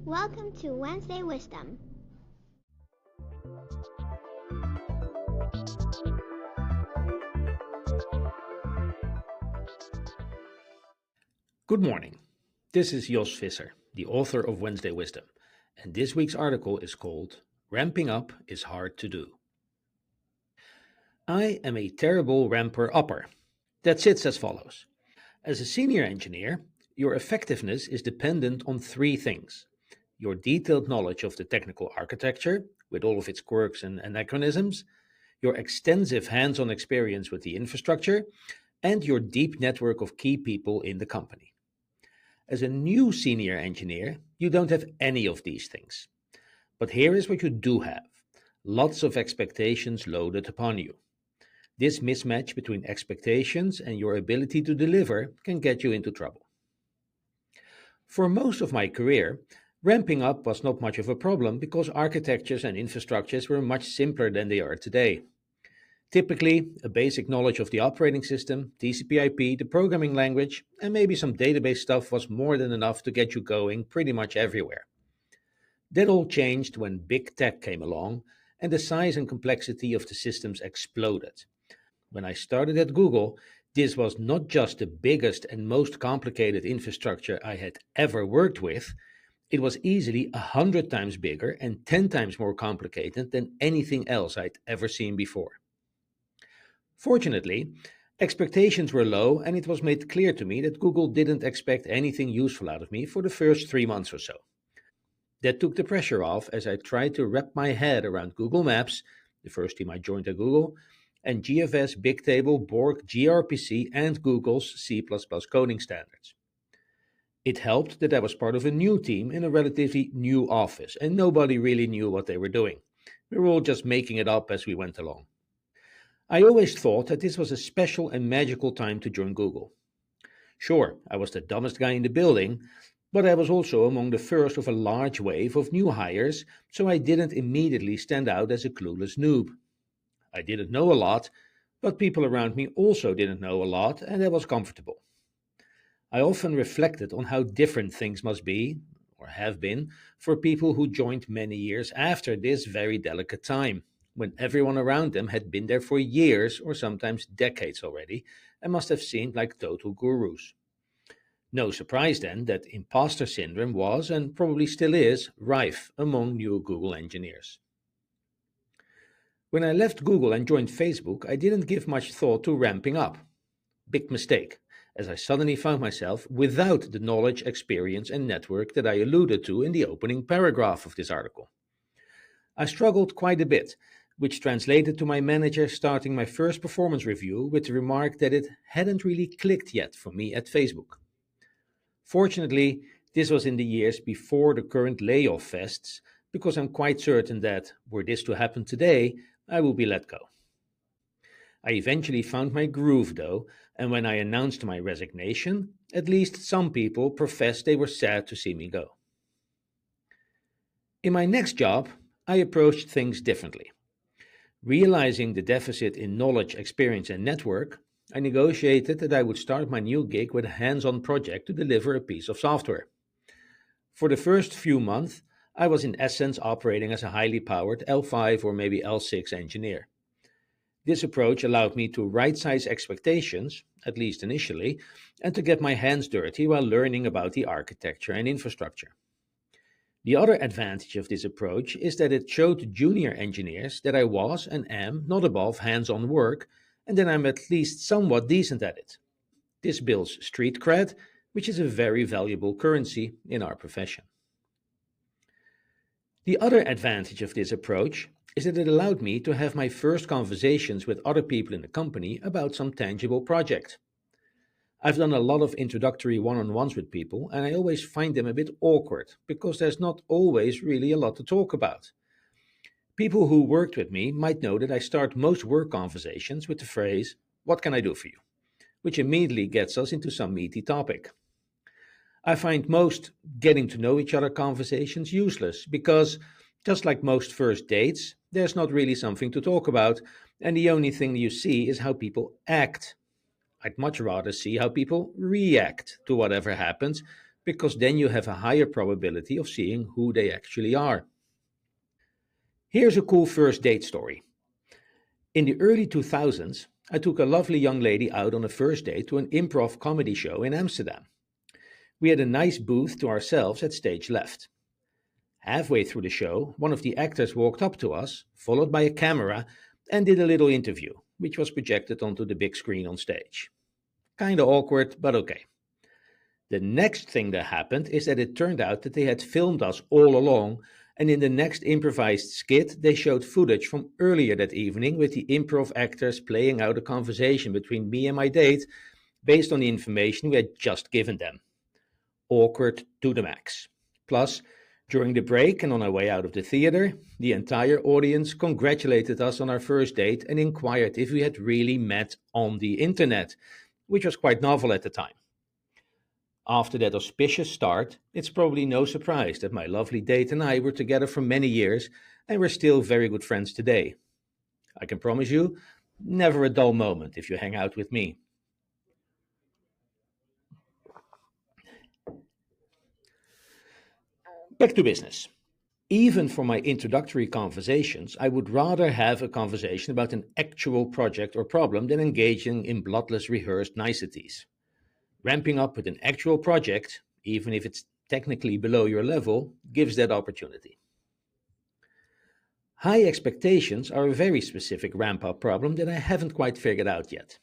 Welcome to Wednesday Wisdom. Good morning. This is Jos Visser, the author of Wednesday Wisdom, and this week's article is called Ramping Up is Hard to Do. I am a terrible ramper upper. That sits as follows. As a senior engineer, your effectiveness is dependent on three things: your detailed knowledge of the technical architecture, with all of its quirks and anachronisms, your extensive hands-on experience with the infrastructure, and your deep network of key people in the company. As a new senior engineer, you don't have any of these things. But here is what you do have: lots of expectations loaded upon you. This mismatch between expectations and your ability to deliver can get you into trouble. For most of my career, ramping up was not much of a problem because architectures and infrastructures were much simpler than they are today. Typically, a basic knowledge of the operating system, TCP/IP, the programming language, and maybe some database stuff was more than enough to get you going pretty much everywhere. That all changed when big tech came along and the size and complexity of the systems exploded. When I started at Google, this was not just the biggest and most complicated infrastructure I had ever worked with, it was easily 100 times bigger and 10 times more complicated than anything else I'd ever seen before. Fortunately, expectations were low, and it was made clear to me that Google didn't expect anything useful out of me for the first 3 months or so. That took the pressure off as I tried to wrap my head around Google Maps, the first team I joined at Google, and GFS, Bigtable, Borg, gRPC, and Google's C++ coding standards. It helped that I was part of a new team in a relatively new office, and nobody really knew what they were doing. We were all just making it up as we went along. I always thought that this was a special and magical time to join Google. Sure, I was the dumbest guy in the building, but I was also among the first of a large wave of new hires, so I didn't immediately stand out as a clueless noob. I didn't know a lot, but people around me also didn't know a lot, and that was comfortable. I often reflected on how different things must be, or have been, for people who joined many years after this very delicate time, when everyone around them had been there for years or sometimes decades already, and must have seemed like total gurus. No surprise then that imposter syndrome was, and probably still is, rife among new Google engineers. When I left Google and joined Facebook, I didn't give much thought to ramping up. Big mistake, as I suddenly found myself without the knowledge, experience, and network that I alluded to in the opening paragraph of this article. I struggled quite a bit, which translated to my manager starting my first performance review with the remark that it hadn't really clicked yet for me at Facebook. Fortunately, this was in the years before the current layoff fests, because I'm quite certain that, were this to happen today, I will be let go. I eventually found my groove though, and when I announced my resignation, at least some people professed they were sad to see me go. In my next job, I approached things differently. Realizing the deficit in knowledge, experience, and network, I negotiated that I would start my new gig with a hands-on project to deliver a piece of software. For the first few months, I was in essence operating as a highly powered L5 or maybe L6 engineer. This approach allowed me to right-size expectations, at least initially, and to get my hands dirty while learning about the architecture and infrastructure. The other advantage of this approach is that it showed junior engineers that I was and am not above hands-on work, and that I'm at least somewhat decent at it. This builds street cred, which is a very valuable currency in our profession. The other advantage of this approach is that it allowed me to have my first conversations with other people in the company about some tangible project. I've done a lot of introductory one-on-ones with people, and I always find them a bit awkward because there's not always really a lot to talk about. People who worked with me might know that I start most work conversations with the phrase, "What can I do for you?" which immediately gets us into some meaty topic. I find most getting to know each other conversations useless because, just like most first dates, there's not really something to talk about, and the only thing you see is how people act. I'd much rather see how people react to whatever happens, because then you have a higher probability of seeing who they actually are. Here's a cool first date story. In the early 2000s, I took a lovely young lady out on a first date to an improv comedy show in Amsterdam. We had a nice booth to ourselves at stage left. Halfway through the show, one of the actors walked up to us, followed by a camera, and did a little interview, which was projected onto the big screen on stage. Kinda awkward, but okay. The next thing that happened is that it turned out that they had filmed us all along, and in the next improvised skit, they showed footage from earlier that evening with the improv actors playing out a conversation between me and my date based on the information we had just given them. Awkward to the max. Plus, during the break and on our way out of the theater, the entire audience congratulated us on our first date and inquired if we had really met on the internet, which was quite novel at the time. After that auspicious start, it's probably no surprise that my lovely date and I were together for many years and we're still very good friends today. I can promise you, never a dull moment if you hang out with me. Back to business. Even for my introductory conversations, I would rather have a conversation about an actual project or problem than engaging in bloodless rehearsed niceties. Ramping up with an actual project, even if it's technically below your level, gives that opportunity. High expectations are a very specific ramp up problem that I haven't quite figured out yet.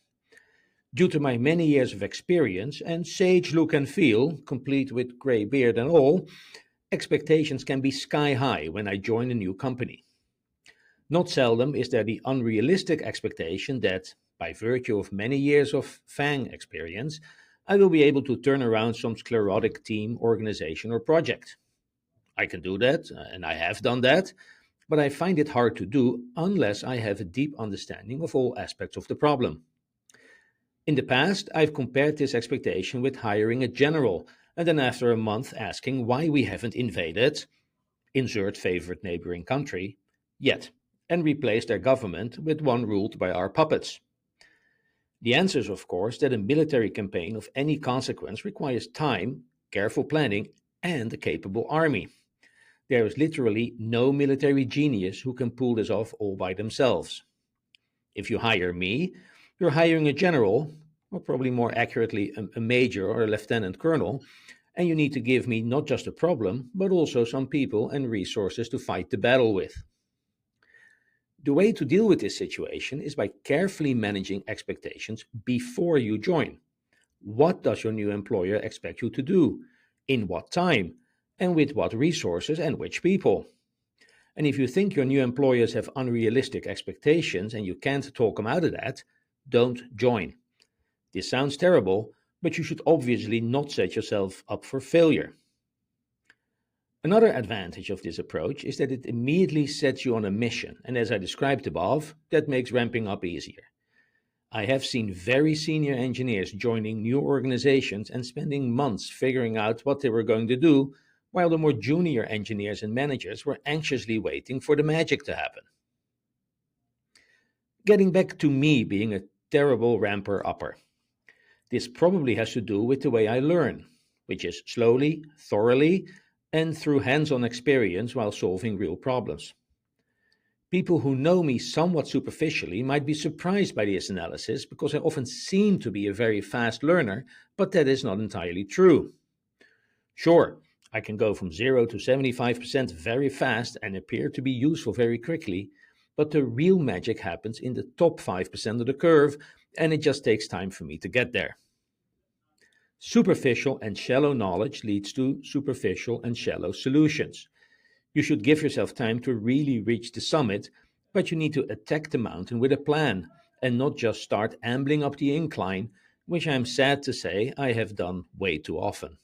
Due to my many years of experience and sage look and feel, complete with grey beard and all, expectations can be sky high when I join a new company. Not seldom is there the unrealistic expectation that, by virtue of many years of FANG experience, I will be able to turn around some sclerotic team, organization, or project. I can do that, and I have done that, but I find it hard to do unless I have a deep understanding of all aspects of the problem. In the past, I've compared this expectation with hiring a general and then after a month asking why we haven't invaded, insert favorite neighboring country, yet, and replaced their government with one ruled by our puppets. The answer is, of course, that a military campaign of any consequence requires time, careful planning, and a capable army. There is literally no military genius who can pull this off all by themselves. If you hire me, you're hiring a general, or probably more accurately, a major or a lieutenant colonel, and you need to give me not just a problem, but also some people and resources to fight the battle with. The way to deal with this situation is by carefully managing expectations before you join. What does your new employer expect you to do? In what time? And with what resources and which people? And if you think your new employers have unrealistic expectations and you can't talk them out of that, don't join. This sounds terrible, but you should obviously not set yourself up for failure. Another advantage of this approach is that it immediately sets you on a mission, and as I described above, that makes ramping up easier. I have seen very senior engineers joining new organizations and spending months figuring out what they were going to do, while the more junior engineers and managers were anxiously waiting for the magic to happen. Getting back to me being a terrible ramper-upper. This probably has to do with the way I learn, which is slowly, thoroughly, and through hands-on experience while solving real problems. People who know me somewhat superficially might be surprised by this analysis because I often seem to be a very fast learner, but that is not entirely true. Sure, I can go from 0 to 75% very fast and appear to be useful very quickly, but the real magic happens in the top 5% of the curve, and it just takes time for me to get there. Superficial and shallow knowledge leads to superficial and shallow solutions. You should give yourself time to really reach the summit, but you need to attack the mountain with a plan and not just start ambling up the incline, which I'm sad to say I have done way too often.